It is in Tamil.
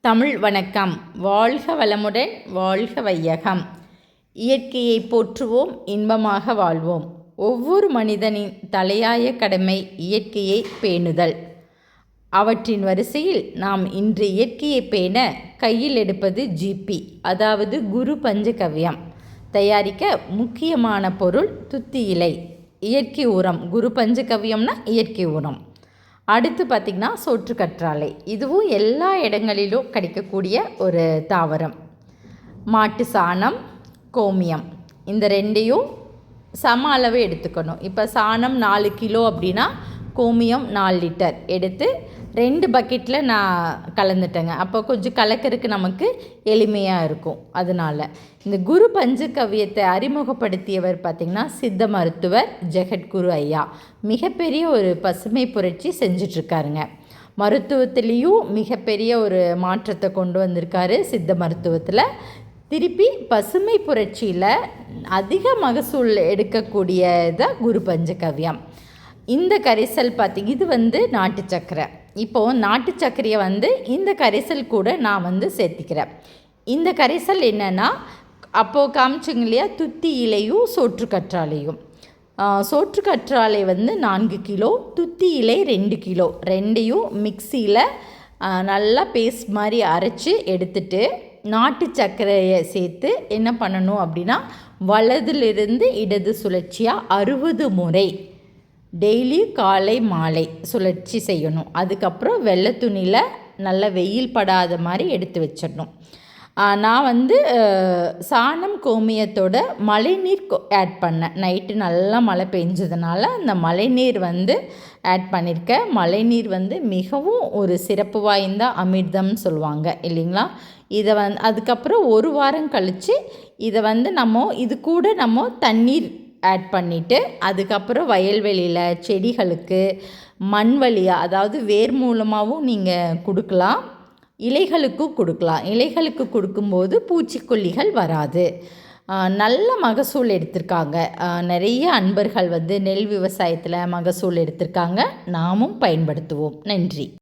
தமிழ் வணக்கம். வாழ்க வளமுடன், வாழ்க வையகம். இயற்கையை போற்றுவோம், இன்பமாக வாழ்வோம். ஒவ்வொரு மனிதனின் தலையாய கடமை இயற்கையை பேணுதல். அவற்றின் வரிசையில் நாம் இன்று இயற்கையை பேண கையில் எடுப்பது ஜிபி, அதாவது குரு பஞ்சகவ்யம். தயாரிக்க முக்கியமான பொருள் துத்தி இலை, இயற்கை உரம். குரு பஞ்சகவ்யம்னா இயற்கை உரம். அடுத்து பார்த்திங்கன்னா சோற்றுக்கற்றாழை. இதுவும் எல்லா இடங்களிலும் கிடைக்கக்கூடிய ஒரு தாவரம். மாட்டு சாணம், கோமியம், இந்த ரெண்டையும் சம அளவு எடுத்துக்கணும். இப்போ சாணம் 4 கிலோ அப்படின்னா கோமியம் 4 லிட்டர் எடுத்து 2 பக்கெட்டில் நான் கலந்துட்டேங்க. அப்போ கொஞ்சம் கலக்கிறதுக்கு நமக்கு எளிமையாக இருக்கும். அதனால் இந்த குரு பஞ்சகவ்யத்தை அறிமுகப்படுத்தியவர் பார்த்திங்கன்னா சித்த மருத்துவர் ஜெகத்குரு ஐயா. மிகப்பெரிய ஒரு பசுமை புரட்சி செஞ்சிட்ருக்காருங்க. மருத்துவத்திலையும் மிகப்பெரிய ஒரு மாற்றத்தை கொண்டு வந்திருக்காரு. சித்த மருத்துவத்தில் திருப்பி பசுமை புரட்சியில் அதிக மகசூல் எடுக்கக்கூடியதான் குரு பஞ்சகவ்யம். இந்த கரைசல் பார்த்திங்க, இது நாட்டு சர்க்கரை. இப்போது நாட்டு சர்க்கரையை இந்த கரைசல் கூட நான் சேர்த்திக்கிறேன். இந்த கரைசல் என்னென்னா, அப்போது காமிச்சிங்க இல்லையா, துத்தி இலையும் சோற்றுக்கற்றாழையும். சோற்றுக்கற்றாழை 4 கிலோ, துத்தி இலை 2 கிலோ, ரெண்டையும் மிக்சியில் நல்லா பேஸ்ட் மாதிரி அரைச்சி எடுத்துட்டு நாட்டு சர்க்கரையை சேர்த்து என்ன பண்ணணும் அப்படின்னா, வலதிலிருந்து இடது சுழற்சியாக 60 முறை டெய்லி காலை மாலை சுழற்சி செய்யணும். அதுக்கப்புறம் வெள்ளை துணியில் நல்லா வெயில் படாத மாதிரி எடுத்து வச்சிடணும். நான் சாணம் கோமியத்தோட மழைநீர் ஆட் பண்ணேன். நைட்டு நல்லா மழை பெஞ்சதுனால அந்த மழைநீர் ஆட் பண்ணியிருக்கேன். மழைநீர் மிகவும் ஒரு சிறப்பு வாய்ந்த அமிர்தம்னு சொல்லுவாங்க இல்லைங்களா. இதை அதுக்கப்புறம் ஒரு வாரம் கழித்து இதை இது கூட நம்ம தண்ணீர் ஆட் பண்ணிவிட்டு அதுக்கப்புறம் வயல்வெளியில் செடிகளுக்கு மண் வழியாக, அதாவது வேர் மூலமாகவும் நீங்கள் கொடுக்கலாம், இலைகளுக்கும் கொடுக்கலாம். இலைகளுக்கு கொடுக்கும்போது பூச்சிக்கொல்லிகள் வராது. நல்ல மகசூல் எடுத்திருக்காங்க. நிறைய அன்பர்கள் நெல் விவசாயத்தில் மகசூல் எடுத்திருக்காங்க. நாமும் பயன்படுத்துவோம். நன்றி.